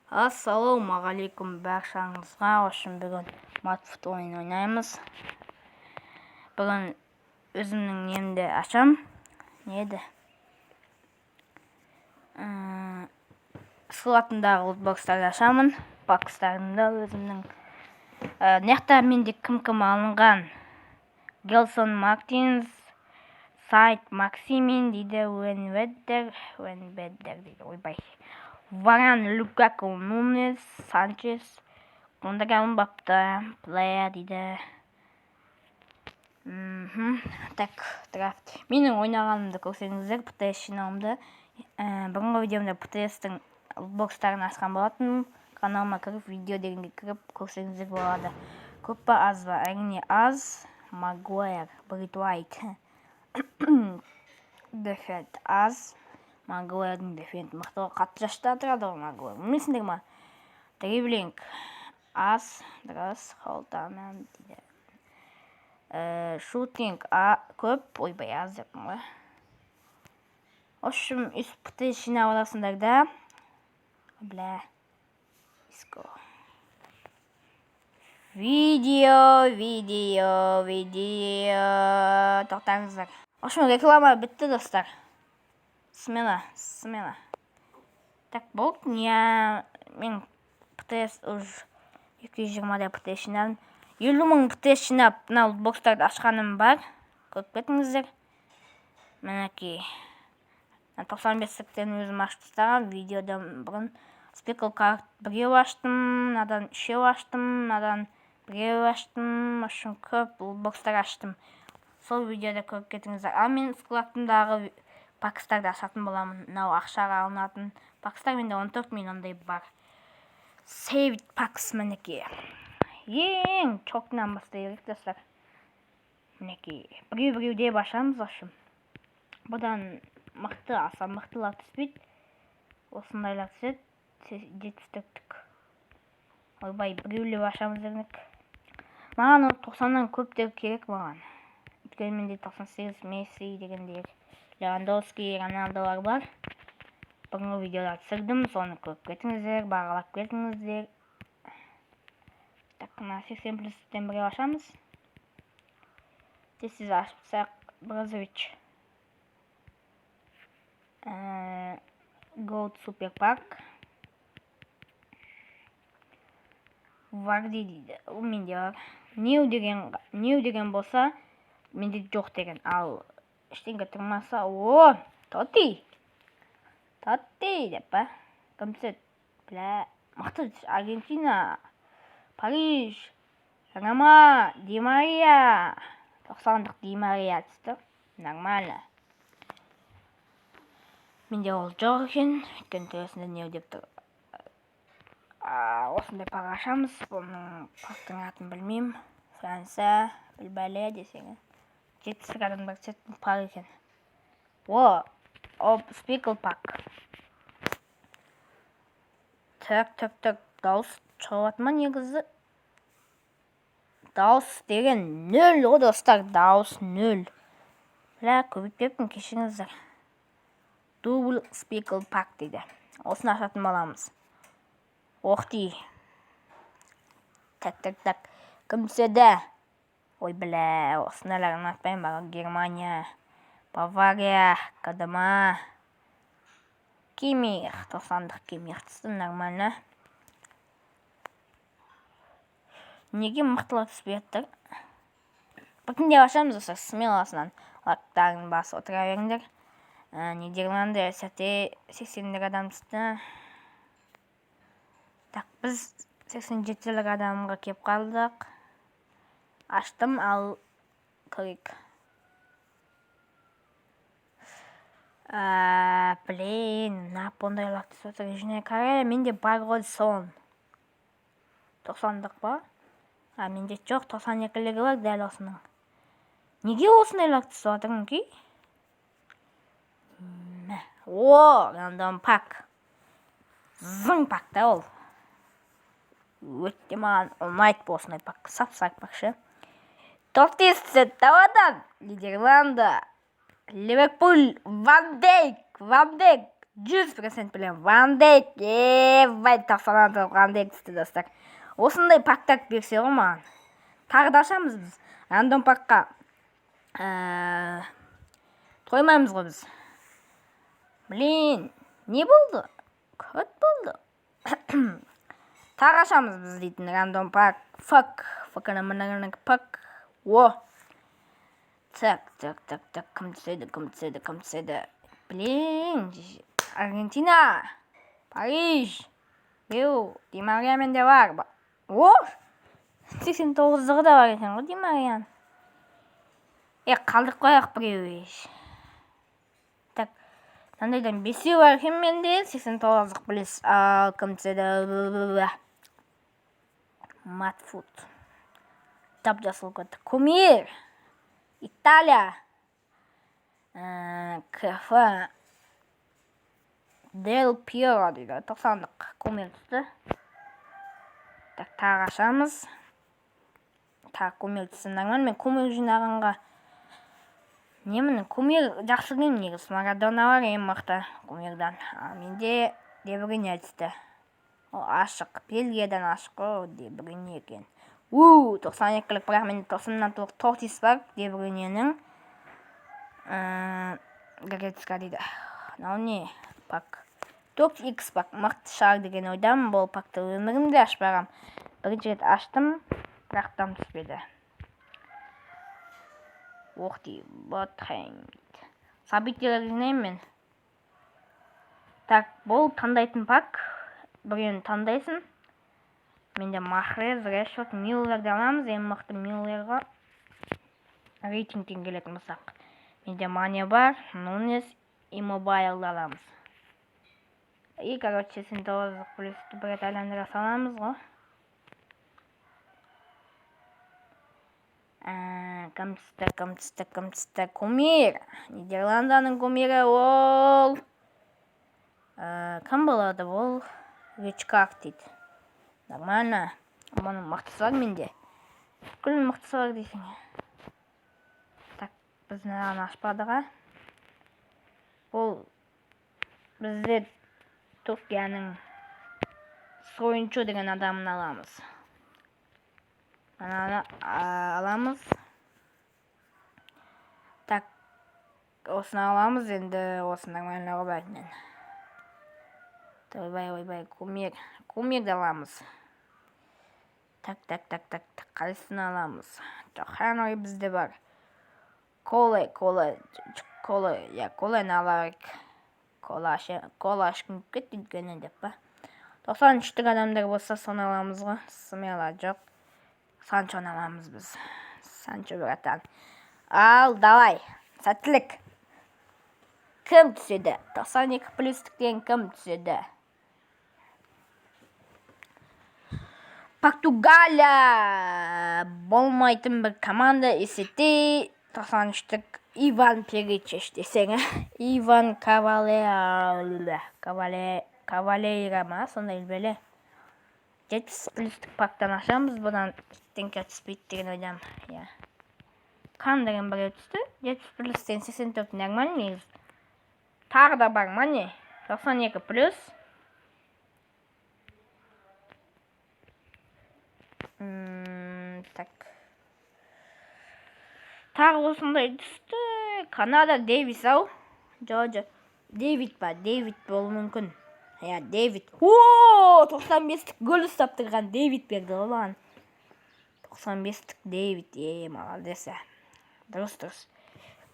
Ассалаумағалейкум баршаңызға. Бүгін матфут ойын ойнаймыз. Бүгін өзімнің немді ашам. Не еді? Сылатындағы лутбокстарды ашамын. Бокстарында өзімнің нектар менде кім алынған. Гелсон Мартинс, Сайт Максимин дейді, Уэнбеддер дейді, ойбай. Варан, Лукаку, Нунес, Санчес, Кондаган бапта, Плея дейді. Так, драфт. Менің ойнағанымды көрсеңіздер, ПТС жинауымды. Бүгінгі видеомда ПТС'тің бокстарын ашқан болатын. Каналыма кіріп, видео дегенге кіріп көрсеңіздер болады. Көп па, аз ба? Әрине аз. Магуайр, Брит Уайт. Дефент аз. Магуайрдың дефент мықтығы қатты жашта тұрады ғой Магуайр. Білмейсіңдер ма? Дриблинг аз. Дұрыс. Холтамен дейді. Шутинг көп. Ойбай аз деппін ғой. Общем, ПТС жинап аласыңдар да. Бля. Иско. Видео. Тоқтаңыздар. Общем, реклама бітті, достар. Смело. Так, болды. Мен ПТС уж 220-да ПТС жинадым. 50 000 ПТС жинап, мына бокстарды ашқаным бар. Көріп кетіңіздер. Мінекей. 95-тен өзім ашып тастаған. Видеодан бұрын спикл карт біреу аштым, надан 3 аштым, надан біреу аштым. Ашым көп бокстар аштым. Сол видеода көріп кетіңіздер. Ал мен складтымдағы пакстарды ашатын боламын. Мынау ақшаға алынатын пакстар менде 14 миллиондай бар. Saved пакс мінекей. Ең чоқтынан бастайық, достар. Мінекей. Біреу-біреуде башамыз ашым. Бұдан мықты аса мықтылар түспейді. Осындайлар түседі. Жетістіктік. Ойбай, біреулі башамыз дегенік. Маған 90-нан көптер керек маған. Өйткені менде 98 Месси дегендер, Левандовский, Роналдолар бар. Бүгінгі видеода түсірдім, соны көріп кетіңіздер, бағалап кетіңіздер. Так, мына 80+-тен біреу ашамыз. Тесіз ашыпсақ, Брозович. Gold Super Pack. Варди дейді. Ол менде бар. Неу деген болса, менде жоқ деген. Ал ештеңе тұрмаса, Тоти деп па. Кім түседі? Бля, мықты Аргентина, Париж, Рома, Ди Мария. 90-дық Ди Мария түсті. Нормально. Менде ол жоқ екен. Өткен түресінде неу деп тұр. Осындай пак ашамыз. Бұның пактың атын білмеймін. Франция, білбәле десеңі. Жетісік адамдар түсетін пак екен. Спикл пак. Так, дауыс шығыват ма негізі? Дауыс деген 0 ғой, достар. Дауыс 0. Бля, көбейтпеппін, кешіңіздер. Дубл спикл пак дейді. Осыны ашатын боламыз. Оқти. Так. Кім түседі? Ой, бля, осындайларын атпайын баға. Германия, Бавария, Кадама, Кимир. 90-дық Кимир түсті, нормально. Неге мықтылар түспейеттір? Біртінде ашамыз достар, смеласынан. Лактарын басы отыра беріңдер. Нидерланды 80-лік адам түсті. Так, біз 87-лік адамға кеп қалдық. Аштым, ал көрейік. Блин, напондай лақты сөтір жіне қарай. Менде бар ғой сон. 90-дық ба? Менде жоқ, 92-лігі бар дәл осының. Неге осындай лақты сөтірін ки? Рандом пак. Зың пакта ол. Өтте маған ұнайды болсындай пак. Сап-сақ пакшы. Тортисті тавадан. Нидерланды. Ливерпуль. Ван Дейк. 100% білем. Ван Дейк, бай 96 Ван Дейк түсті достар. Осындай пактар берсе ғой маған. Тағы да ашамыз біз. Рандом пакқа тоймаймыз ғой біз. Блин, не болды? Көт болды. Тағы ашамыз біз дейтін рандом пак. Пак. О. Так. Кім түседі? Блин, Аргентина. Париж. Беу, Ди Мария менде бар. О. 89-ығы да бар екен ғой Ди Мариян. Қалдық қояқ біреу. Так. Мынандайдан 5-еу бар екен менде. 89-ық білесіз. Ал кім түседі? Матфуд. Тап жасыл көтті. Кумир. Италия. КФ. Дел Пьеро дейді. 90-дық кумир түсті. Так, тағы ашамыз. Тағы кумир түсті. Нормально, мен кумир жинағанға немін, кумир жақсы кем негіз. Марадона бар ең мықты кумирдан. Менде Дебрюйне түсті. Ол ашық. Бельгиядан ашық о, Дебрюйне екен. 92-лік, бірақ менде 96-лық Тортис бар, Дебрюйненің. Грецка дейді. Мынау не? Пак. 4X пак. Мықты шығар деген ойдамын. Бұл пакты өмірімде ашпағам. Бірінші рет аштым, бірақ там түспеді. Оқти, ботхайм. Событиялар жинаймын мен. Так, бұл таңдайтын пак. Біреуін таңдайсың. Менде Махрез, Решфорд, Мюллерді аламыз. Ең мықты Мюллерға рейтингтен келетін болсақ. Менде Мане бар, Нунес, Иммобайлды аламыз. Короче, 89-лық плюсті бір рет айландыра саламыз ғой. Кім түсті? Кумир. Нидерланданың кумирі ол. Кім болады ол? Вечкак дейді. Нормально. Оның мықтысы бар менде. Күлін мықтысы бар дейсің. Так, біз наған ашпадыға. Бұл бізде Түркияның Союнчу деген адамын аламыз. Аламыз. Так, осыны аламыз, енді осы нормально ғыбайтын. Ойбай, кумирді аламыз. Так, қайсыны аламыз. Жохан ой бізде бар. Колы, колыны алайық. Кола ашқын кеттен деп ба. 93-тік адамдар болса соны аламыз ғой. Смела жоқ. Санчоны аламыз біз. Санчо братан. Ал, давай. Сәттілік. Кім түседі? 92 плюстіктен кім түседі? Португалия. Болмайтын бір команда есеті. 93-тік Иван Перичеш десеңі. Иван Кавалейра ма? Сонда елбелі. 70 плюстік пактан ашамыз. Бұдан теңке түспейді деген ойдам. Қандырын бірі түсті. 70 плюстен 84 нормально негіз. Тағы да бар ма не? 92 плюс. Так. Тағы осындай түсті. Канада Дэвис ау. Джорджа. Дэвид ба. Дэвид болу мүмкін. Дэвид. 95-тік гол ұстап тұрған Дэвид берді олаған. 95-тік Дэвид. Молодеса. Дұрыс.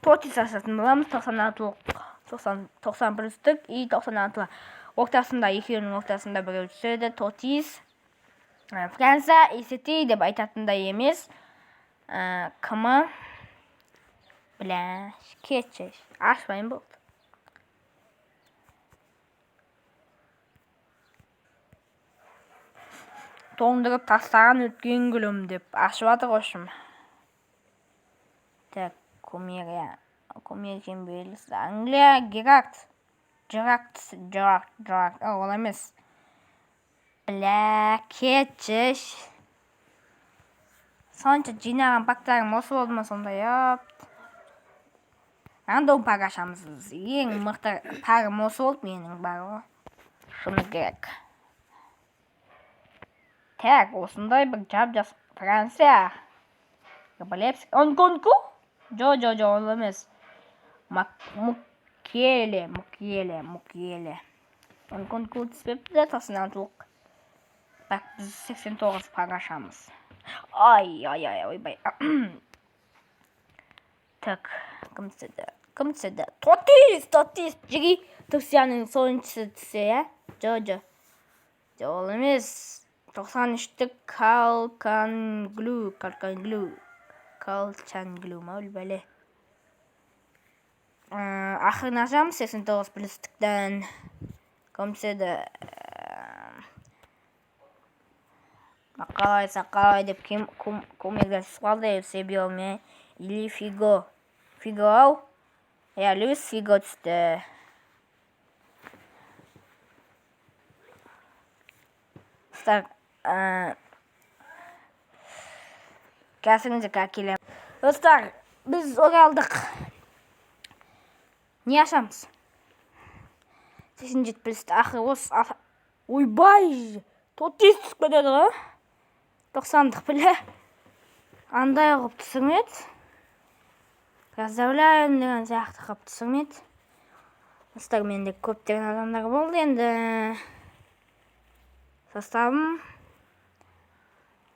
Тортис ашатын боламыз. 90 плюстік и 96. Ортасында, екеуінің ортасында біреу түседі. Тортис. Франция есеті деп айтатындай емес. Кімі? Бля, кетшеш. Ашпайын болды. Тоңдырып тастаған өткен күлім деп ашып атыр қошым. Так, Кумирия. Кумирген белгісі. Англия, Герард. Ол емес. Бля, кетшеш. Сонша жинаған пактарым осы болды ма сондай, рандом пак ашамыз. Ең мықты пагым осы болды менің бағы. Шыны керек. Так, осындай бір жап-жас Франция. Білепсіз? Онконку? Жо, ол емес. Мукеле. Онконку түспепті де тасынантылық. Бak biz 89 paylaşamız. Ay, ойбай. Так, кім түседі? 30. Жиги Турцияның соныншысы түсе, я? Жо. Ол емес. 93-тік Kalkanoglu ма өлбәлі. Ақырын ашамыз 89 плюстіктен. Кім түседі? Қалай деп көмегер сұқалды Себио ме? Или Фиго? Фиго ау? Луис Фиго түсті. Кәсіңізі кәкелем. Достар, біз оралдық. Не ашамыз? 87 плюсті ақыр осы. Ойбай! 400 түсіп кетеді ғой? 90-дық біле. Андай ғып түсірмет. Поздравляем деген сияқты ғып түсірмет. Достар, менде көптеген адамдар болды енді. Составым.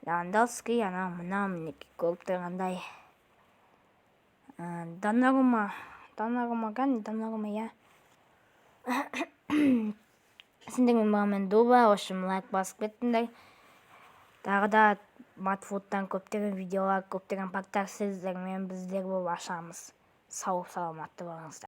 Левандовский, мына мінеке көріп тұрғандай. Донорума, я. Сендермен бағымен дуба, ошым лайк басып кеттіңдер. Тағы да Матфудтан көптеген видеолар, көптеген пактар сіздермен біздер болып ашамыз. Сау саламатты болыңыздар.